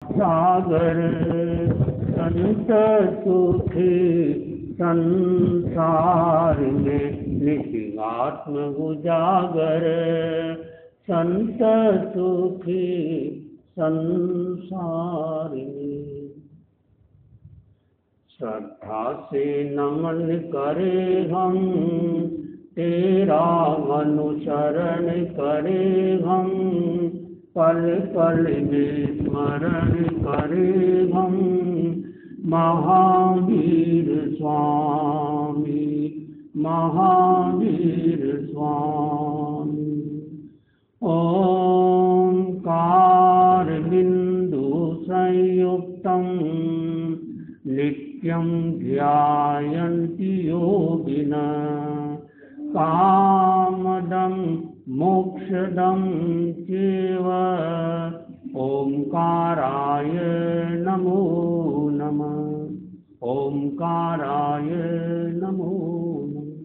सागर संत सुखी संसार में निशिआत्म उजागर। संत सुखी संसार में श्रद्धा से नमन करे हम, तेरा अनुसरण करे हम, पल पल में स्मरण करे हम। महावीर स्वामी, महावीर स्वामी। ओंकार बिंदु संयुक्तम नित्यं ध्यायन्ति योगिनः। कामदं मोक्षदं चैव ओंकाराय नमो नमः। ओंकाराय नमो नमः।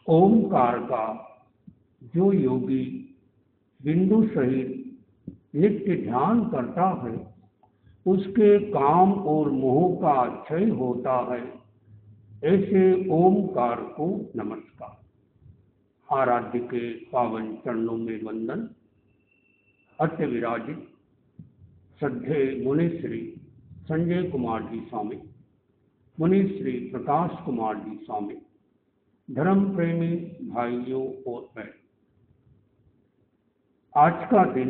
ओंकार का जो योगी बिंदु सहित नित्य ध्यान करता है, उसके काम और मोह का क्षय होता है। ऐसे ओमकार को नमस्कार। आराध्य के पावन चरणों में वंदन। अत्य विराजित श्रद्धेय मुनि श्री संजय कुमार जी स्वामी, मुनि श्री प्रकाश कुमार जी स्वामी, धर्म प्रेमी भाइयों और बहनों, आज का दिन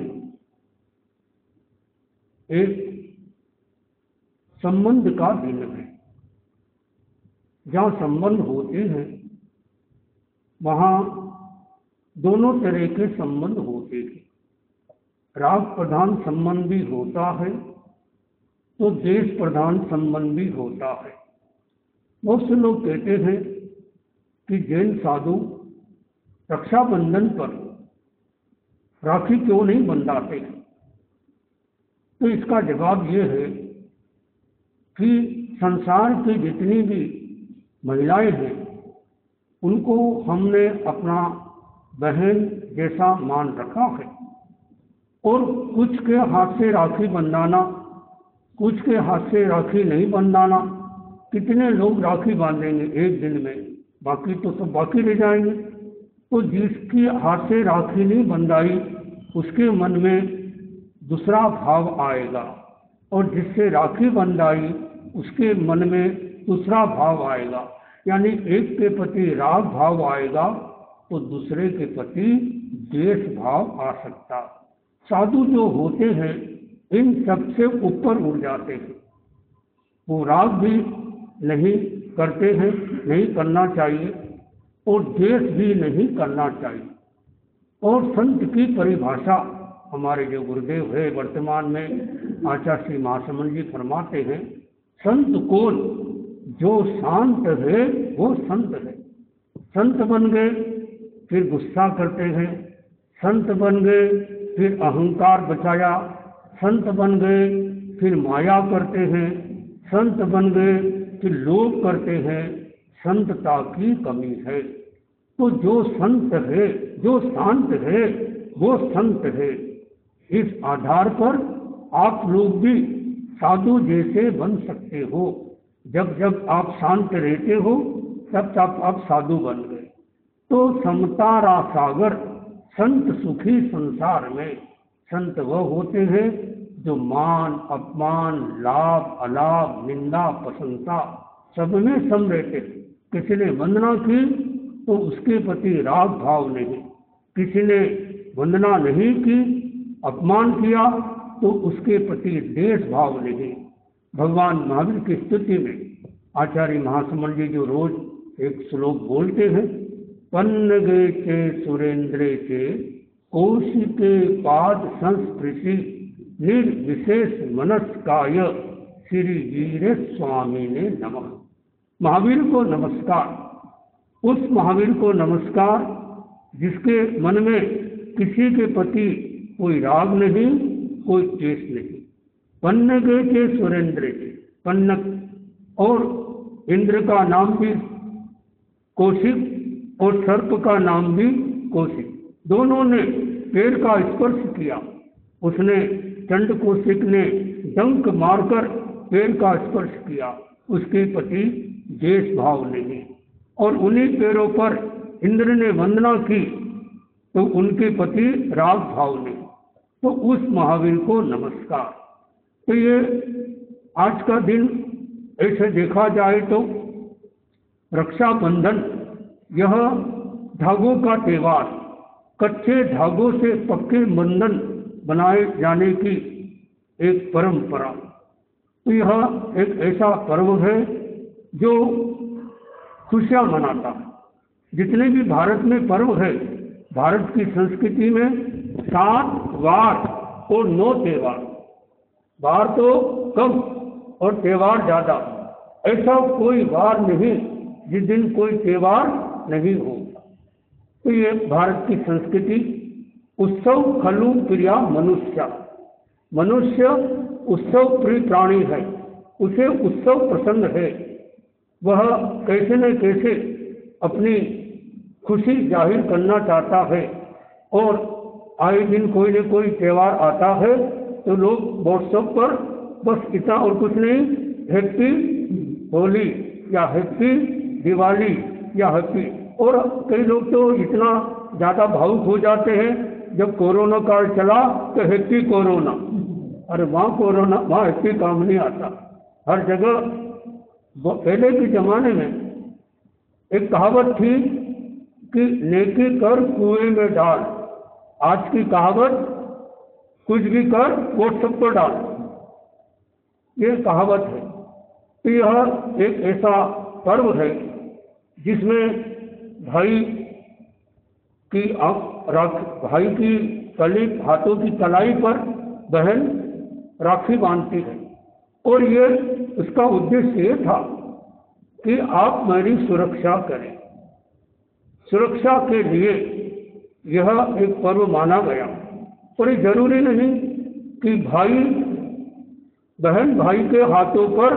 एक संबंध का दिन है। जहाँ संबंध होते हैं वहाँ दोनों तरह के संबंध होते हैं। राग प्रधान संबंध भी होता है तो देश प्रधान संबंध भी होता है। बहुत से लोग कहते हैं कि जैन साधु रक्षाबंधन पर राखी क्यों नहीं बंधाते, तो इसका जवाब ये है कि संसार की जितनी भी महिलाएं हैं उनको हमने अपना बहन जैसा मान रखा है, और कुछ के हाथ से राखी बंधाना, कुछ के हाथ से राखी नहीं बंधाना। कितने लोग राखी बांधेंगे एक दिन में, बाकी तो सब बाकी रह जाएंगे। तो जिसकी हाथ से राखी नहीं बंधाई उसके मन में दूसरा भाव आएगा, और जिससे राखी बंधाई उसके मन में दूसरा भाव आएगा। यानी एक के प्रति राग भाव आएगा तो दूसरे के प्रति द्वेष भाव आ सकता। साधु जो होते हैं इन सबसे ऊपर उड़ जाते हैं। वो राग भी नहीं करते हैं, नहीं करना चाहिए, और द्वेष भी नहीं करना चाहिए। और संत की परिभाषा हमारे जो गुरुदेव है वर्तमान में आचार्य श्री महासमन जी फरमाते हैं, संत कौन? जो शांत है वो संत है। संत बन गए फिर गुस्सा करते हैं, संत बन गए फिर अहंकार बचाया, संत बन गए फिर माया करते हैं, संत बन गए फिर लोभ करते हैं। संतता की कमी है। तो जो संत है, जो शांत है वो संत है। इस आधार पर आप लोग भी साधु जैसे बन सकते हो। जब जब आप शांत रहते हो तब तब आप साधु बन गए। तो समतारा सागर संत सुखी संसार में। संत वह होते हैं जो मान अपमान, लाभ अलाभ, निंदा प्रशंसा सब में सम रहते। किसी ने वंदना की तो उसके प्रति राग भाव नहीं, किसी ने वंदना नहीं की, अपमान किया तो उसके प्रति द्वेष भाव नहीं। भगवान महावीर की स्तुति में आचार्य महासमन जी जो रोज एक श्लोक बोलते हैं, पन्न गे चे सुरेंद्रे के कौशिके पाद संस्पृशि निर्विशेष मनस्काय श्री वीर स्वामी ने नमः। महावीर को नमस्कार। उस महावीर को नमस्कार जिसके मन में किसी के प्रति कोई राग नहीं, कोई द्वेष नहीं। पन्न गए थे सुरेंद्र के, पन्नक और इंद्र का नाम भी कौशिक और सर्प का नाम भी कौशिक। दोनों ने पैर का स्पर्श किया। उसने चंड कौशिक ने डंक मारकर पैर का स्पर्श किया, उसके पति द्वेष भाव नहीं, और उन्हीं पैरों पर इंद्र ने वंदना की तो उनके पति राग भाव नहीं, तो उस महावीर को नमस्कार। तो ये आज का दिन ऐसे देखा जाए तो रक्षाबंधन यह धागों का त्योहार, कच्चे धागों से पक्के बंधन बनाए जाने की एक परंपरा। तो यह एक ऐसा पर्व है जो खुशियाँ मनाता है। जितने भी भारत में पर्व है, भारत की संस्कृति में 7 वार और 9 त्योहार, वार तो कम और त्योहार ज़्यादा। ऐसा कोई वार नहीं जिस दिन कोई त्योहार नहीं हो। तो ये भारत की संस्कृति। उत्सव खलु प्रिया मनुष्य, मनुष्य उत्सव प्रिय प्राणी है, उसे उत्सव पसंद है। वह कैसे न कैसे अपनी खुशी जाहिर करना चाहता है, और आए दिन कोई न कोई त्योहार आता है तो लोग व्हाट्सएप पर बस इतना और कुछ नहीं, हैप्पी होली या हैप्पी दिवाली या हैप्पी। और कई लोग तो इतना ज़्यादा भावुक हो जाते हैं, जब कोरोना काल चला तो हैप्पी कोरोना। अरे वहाँ कोरोना, वहाँ हैप्पी काम नहीं आता। हर जगह पहले के ज़माने में एक कहावत थी कि नेकी कर कुएं में डाल, आज की कहावत कुछ भी कर व्हाट्सएप पर डाल, ये कहावत है। तो यह एक ऐसा पर्व है जिसमें भाई की कली, हाथों की कलाई पर बहन राखी बांधती है, और ये उसका उद्देश्य ये था कि आप मेरी सुरक्षा करें। सुरक्षा के लिए यह एक पर्व माना गया। और ये जरूरी नहीं कि भाई बहन भाई के हाथों पर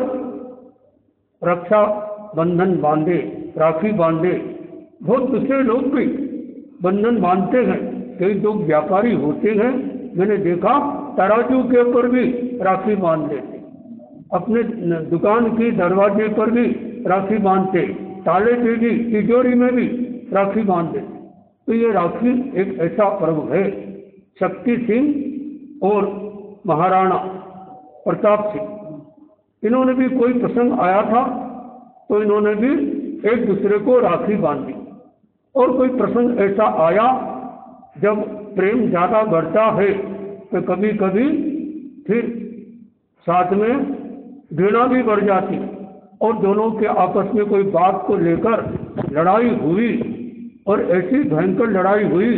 रक्षा बंधन बांधे, राखी बांधे। बहुत दूसरे लोग भी बंधन बांधते हैं। कई लोग व्यापारी होते हैं, मैंने देखा तराजू के ऊपर भी राखी बांध देते, अपने दुकान की दरवाजे पर भी राखी बांधते, ताले पे भी, तिजोरी में भी राखी बांध देते। तो ये राखी एक ऐसा पर्व है। शक्ति सिंह और महाराणा प्रताप सिंह, इन्होंने भी कोई प्रसंग आया था तो इन्होंने भी एक दूसरे को राखी बांधी। और कोई प्रसंग ऐसा आया जब प्रेम ज़्यादा बढ़ता है तो कभी कभी फिर साथ में घृणा भी बढ़ जाती, और दोनों के आपस में कोई बात को लेकर लड़ाई हुई, और ऐसी भयंकर लड़ाई हुई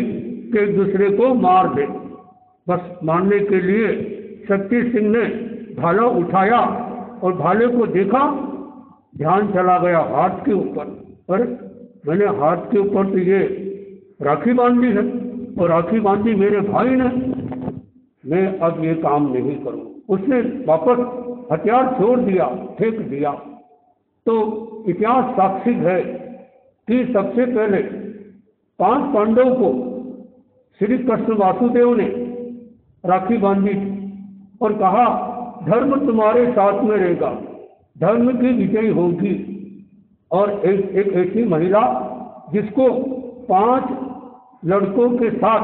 कि एक दूसरे को मार दे। बस मारने के लिए शक्ति सिंह ने भाला उठाया और भाले को देखा, ध्यान चला गया हाथ के ऊपर, पर मैंने हाथ के ऊपर तो ये राखी बांधी है, और राखी बांधी मेरे भाई ने, मैं अब ये काम नहीं करूँ। उसने वापस हथियार छोड़ दिया, फेंक दिया। तो इतिहास साक्षी है कि सबसे पहले 5 पांडवों को श्री कृष्ण वासुदेव ने राखी बांधी और कहा, धर्म तुम्हारे साथ में रहेगा, धर्म की विजय होगी। और एक ऐसी महिला जिसको 5 लड़कों के साथ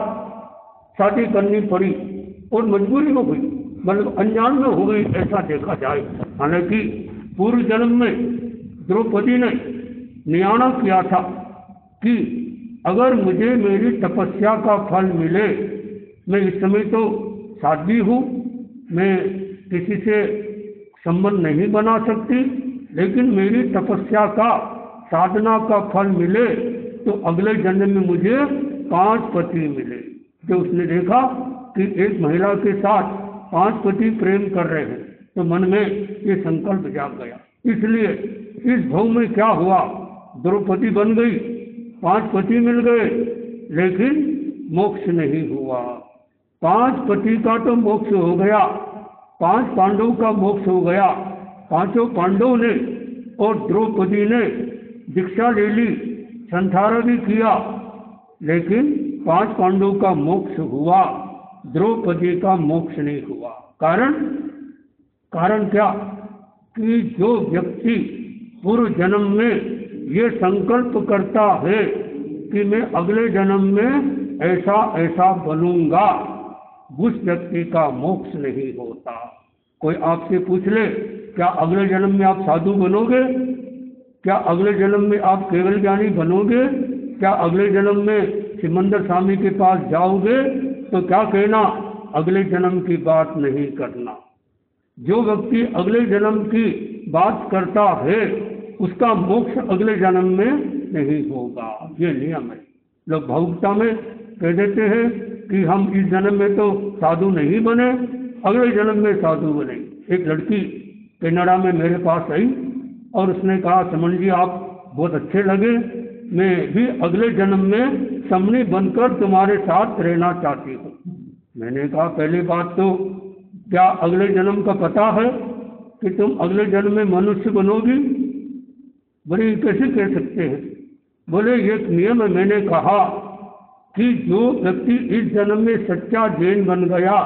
शादी करनी पड़ी और मजबूरी में हुई, मतलब अनजान में हो गई, ऐसा देखा जाए। हालांकि पूर्व जन्म में द्रौपदी ने नियाणा किया था कि अगर मुझे मेरी तपस्या का फल मिले, मैं इस समय तो साध्वी हूँ, मैं किसी से संबंध नहीं बना सकती, लेकिन मेरी तपस्या का, साधना का फल मिले तो अगले जन्म में मुझे 5 पति मिले। जो उसने देखा कि एक महिला के साथ 5 पति प्रेम कर रहे हैं, तो मन में ये संकल्प जाग गया। इसलिए इस भाव में क्या हुआ, द्रौपदी बन गई, 5 पति मिल गए, लेकिन मोक्ष नहीं हुआ। 5 पति का तो मोक्ष हो गया, 5 पांडवों का मोक्ष हो गया। 5 पांडवों ने और द्रौपदी ने दीक्षा ले ली, संधारा भी किया, लेकिन 5 पांडवों का मोक्ष हुआ। द्रौपदी का मोक्ष नहीं हुआ। कारण क्या कि जो व्यक्ति पूर्व जन्म में ये संकल्प करता है कि मैं अगले जन्म में ऐसा ऐसा बनूंगा, उस व्यक्ति का मोक्ष नहीं होता। कोई आपसे पूछ ले क्या अगले जन्म में आप साधु बनोगे, क्या अगले जन्म में आप केवल ज्ञानी बनोगे, क्या अगले जन्म में सिमंदर स्वामी के पास जाओगे, तो क्या कहना अगले जन्म की बात नहीं करना। जो व्यक्ति अगले जन्म की बात करता है उसका मोक्ष अगले जन्म में नहीं होगा, ये नियम है। लोग भावुकता में कह देते हैं कि हम इस जन्म में तो साधु नहीं बने, अगले जन्म में साधु बने। एक लड़की कनाडा में मेरे पास आई और उसने कहा समन जी आप बहुत अच्छे लगे, मैं भी अगले जन्म में समनी बनकर तुम्हारे साथ रहना चाहती हूँ। मैंने कहा पहली बात तो क्या अगले जन्म का पता है कि तुम अगले जन्म में मनुष्य बनोगी? बड़ी कैसे कह सकते हैं? बोले ये नियम है। मैंने कहा कि जो व्यक्ति इस जन्म में सच्चा जैन बन गया,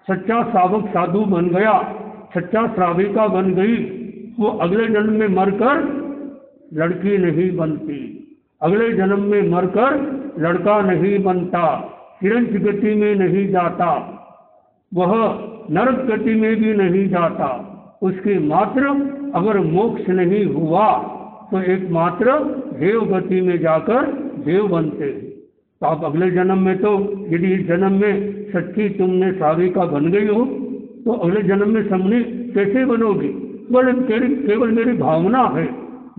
सच्चा सावक साधु बन गया, सच्चा श्राविका बन गई, वो अगले जन्म में मरकर लड़की नहीं बनती, अगले जन्म में मरकर लड़का नहीं बनता, तिरंज गति में नहीं जाता, वह नरक गति में भी नहीं जाता। उसकी मात्र अगर मोक्ष नहीं हुआ तो एकमात्र देव गति में जाकर देव बनते हैं। तो आप अगले जन्म में तो यदि इस जन्म में सच्ची तुमने साविका बन गई हो तो अगले जन्म में समनी कैसे बनोगी? बोले केवल मेरी भावना है।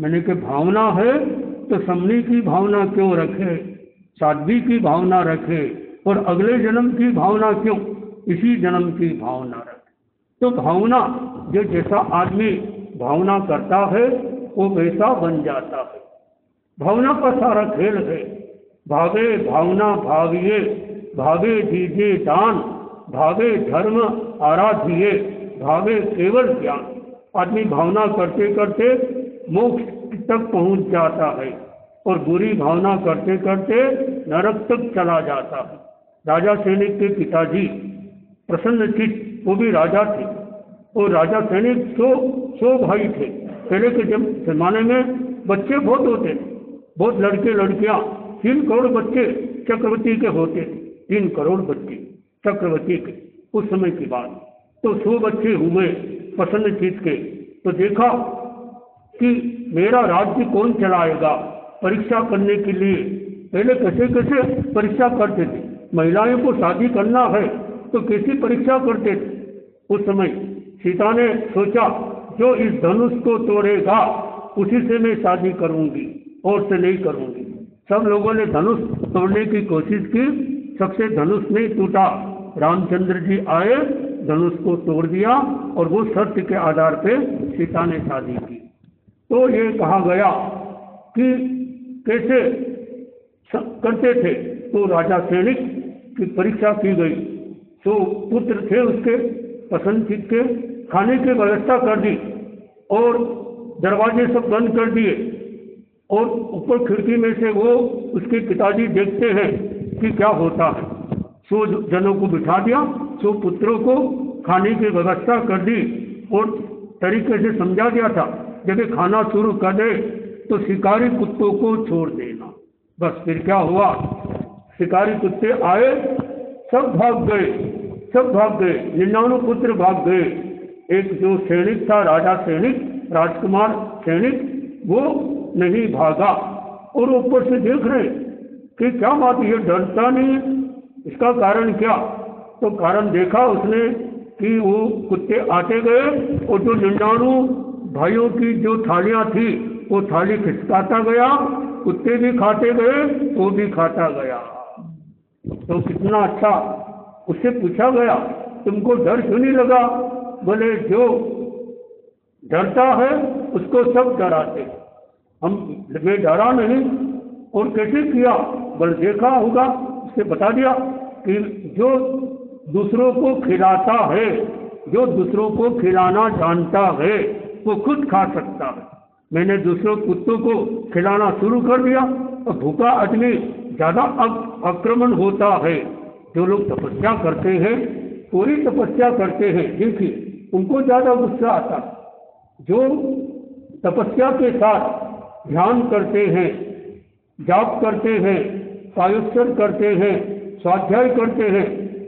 मैंने कहा भावना है तो समनी की भावना क्यों रखे, साध्वी की भावना रखे, और अगले जन्म की भावना क्यों, इसी जन्म की भावना रखे। तो भावना जो जैसा आदमी भावना करता है वो वैसा बन जाता है। भावना का सारा खेल है। भावे भावना भाविये, भावे दीजिए दान, भावे धर्म आराधिए, भावे केवल ज्ञान। आदमी भावना करते करते मोक्ष तक पहुंच जाता है और बुरी भावना करते करते नरक तक चला जाता है। राजा सैनिक के पिताजी प्रसन्नचित्त, वो भी राजा थे, और राजा सैनिक 100 भाई थे। पहले के जमाने में बच्चे बहुत होते थे, बहुत लड़के लड़कियां, 3 करोड़ बच्चे चक्रवर्ती के होते थे, 3 करोड़ बच्चे चक्रवर्ती के उस समय की बात। तो 100 बच्चे हुए प्रसन्नचित्त के। तो देखा कि मेरा राज्य कौन चलाएगा। परीक्षा करने के लिए पहले कैसे कैसे परीक्षा करते थे। महिलाओं को शादी करना है तो कैसी परीक्षा करते थे उस समय। सीता ने सोचा जो इस धनुष को तोड़ेगा उसी से मैं शादी करूंगी, और से नहीं करूंगी। सब लोगों ने धनुष तोड़ने की कोशिश की, सबसे धनुष नहीं टूटा। रामचंद्र जी आए, धनुष को तोड़ दिया, और वो शर्त के आधार पे सीता ने शादी की। तो ये कहा गया कि कैसे करते थे। तो राजा सैनिक की परीक्षा की गई। तो पुत्र थे उसके पसंदीद के, खाने की व्यवस्था कर दी और दरवाजे सब बंद कर दिए, और ऊपर खिड़की में से वो उसके पिताजी देखते हैं कि क्या होता है। 100 जनों को बिठा दिया, 100 पुत्रों को खाने की व्यवस्था कर दी, और तरीके से समझा दिया था जब ये खाना शुरू कर दे तो शिकारी कुत्तों को छोड़ देना। बस फिर क्या हुआ, शिकारी कुत्ते आए, सब भाग गए, सब भाग गए, 99 पुत्र भाग गए। एक जो सैनिक था, राजा सैनिक, राजकुमार सैनिक, वो नहीं भागा। और ऊपर से देख रहे कि क्या बात, ये डरता नहीं, इसका कारण क्या? तो कारण देखा उसने कि वो कुत्ते आते गए, और जो 99 भाइयों की जो थालियां थी वो थाली खिसकाता गया, कुत्ते भी खाते गए, वो भी खाता गया। तो कितना अच्छा। उससे पूछा गया तुमको डर क्यों नहीं लगा? बोले जो डरता है उसको सब डराते, मैं डरा नहीं। और कैसे किया? बल देखा होगा, उससे बता दिया कि जो दूसरों को खिलाता है, जो दूसरों को खिलाना जानता है, वो खुद खा सकता है। मैंने दूसरों कुत्तों को खिलाना शुरू कर दिया, और भूखा आदमी ज्यादा आक्रमण होता है, जो लोग तपस्या करते हैं, पूरी तपस्या करते हैं, देखिए उनको ज़्यादा गुस्सा आता है। जो तपस्या के साथ ध्यान करते हैं, जाप करते हैं, कायोत्सर्ग करते हैं, स्वाध्याय करते हैं,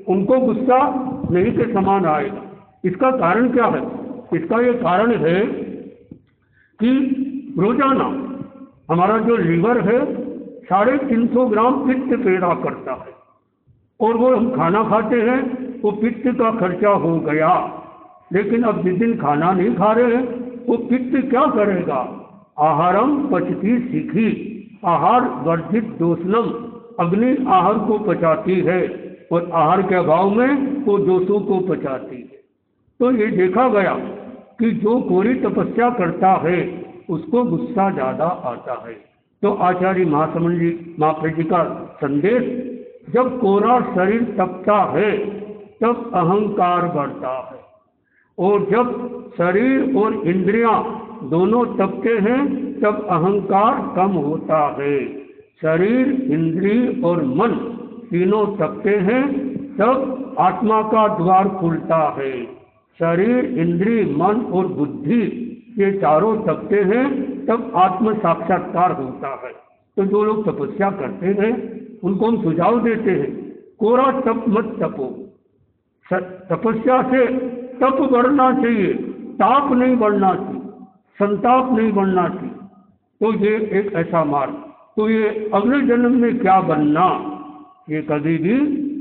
उनको गुस्सा नहीं के समान आएगा। इसका कारण क्या है? इसका ये कारण है कि रोजाना हमारा जो लीवर है 350 ग्राम पित्त पैदा करता है, और वो हम खाना खाते हैं, वो पित्त का खर्चा हो गया। लेकिन अब जिस दिन खाना नहीं खा रहे हैं, वो पित्त क्या करेगा? आहारम पचती सीखी, आहार वर्जित दोषनम, अग्नि आहार को पचाती है और आहार के अभाव में वो दोषों को पचाती है। तो ये देखा गया कि जो पूरी तपस्या करता है उसको गुस्सा ज़्यादा आता है। तो आचार्य महाप्रभु जी का संदेश, जब कोरा शरीर तपता है तब अहंकार बढ़ता है, और जब शरीर और इंद्रियां दोनों तपते हैं तब अहंकार कम होता है। शरीर, इंद्रिय और मन तीनों तपते हैं तब आत्मा का द्वार खुलता है। शरीर, इंद्रिय, मन और बुद्धि ये चारों तपते हैं तब आत्म साक्षात्कार होता है। तो जो लोग तपस्या करते हैं उनको हम सुझाव देते हैं, कोरा तप मत तपो। तपस्या से तप बढ़ना चाहिए, ताप नहीं बढ़ना चाहिए, संताप नहीं बढ़ना चाहिए। तो ये एक ऐसा मार्ग। तो ये अगले जन्म में क्या बनना, ये कभी भी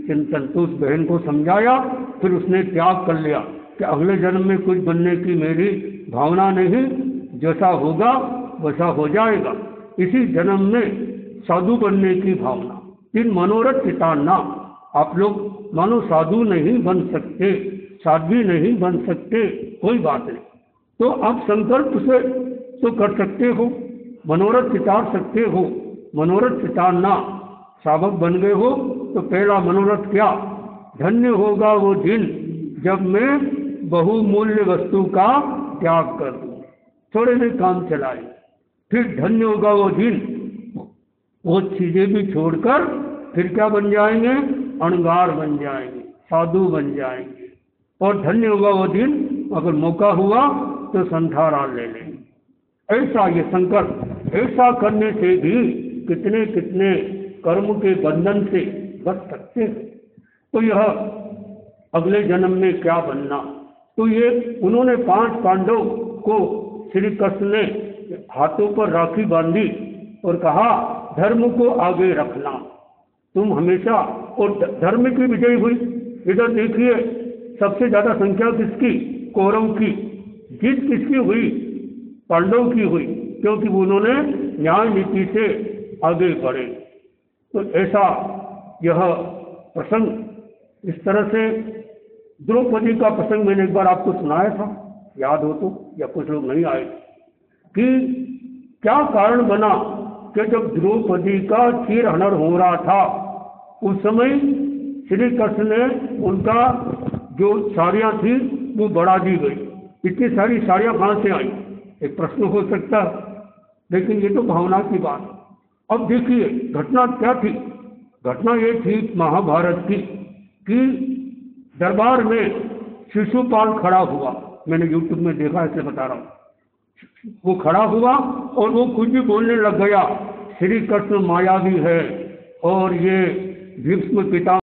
चिंतन। तो उस बहन को समझाया, फिर उसने त्याग कर लिया कि अगले जन्म में कुछ बनने की मेरी भावना नहीं, जैसा होगा वैसा हो जाएगा। इसी जन्म में साधु बनने की भावना। इन मनोरथ चिताना, आप लोग मानो साधु नहीं बन सकते, साध्वी नहीं बन सकते, कोई बात नहीं। तो आप संकल्प से तो कर सकते हो, मनोरथ चितार सकते हो। मनोरथ चितारना, साधक बन गए हो तो पहला मनोरथ क्या? धन्य होगा वो दिन जब मैं बहुमूल्य वस्तु का त्याग कर दूं, थोड़े में काम चलाए। फिर धन्य होगा वो दिन, वो चीजें भी छोड़कर फिर क्या बन जाएंगे? अणगार बन जाएंगे, साधु बन जाएंगे। और धन्य होगा वो दिन, अगर मौका हुआ तो संसारा ले लेंगे। ऐसा ये संकल्प, ऐसा करने से भी कितने कितने कर्म के बंधन से बच सकते हैं। तो यह अगले जन्म में क्या बनना, तो ये उन्होंने 5 पांडव को श्री कृष्ण ने हाथों पर राखी बांधी और कहा, धर्म को आगे रखना तुम हमेशा। और धर्म की विजय हुई। इधर देखिए, सबसे ज्यादा संख्या किसकी? कौरव की। जीत किसकी हुई? पांडव की हुई, क्योंकि उन्होंने न्याय नीति से आगे बढ़े। तो ऐसा यह प्रसंग, इस तरह से द्रौपदी का प्रसंग मैंने एक बार आपको सुनाया था, याद हो तो, या कुछ लोग नहीं आए, कि क्या कारण बना कि जब द्रौपदी का चीरहरण हो रहा था उस समय श्री कृष्ण ने उनका जो साड़ियाँ थी वो बढ़ा दी गई। इतनी सारी साड़ियाँ कहाँ से आई? एक प्रश्न हो सकता है, लेकिन ये तो भावना की बात। अब देखिए घटना क्या थी? घटना ये थी महाभारत की, कि दरबार में शिशुपाल खड़ा हुआ। मैंने यूट्यूब में देखा, इसलिए बता रहा हूँ। वो खड़ा हुआ और वो कुछ भी बोलने लग गया, श्री कृष्ण मायावी है और ये भीष्म पिता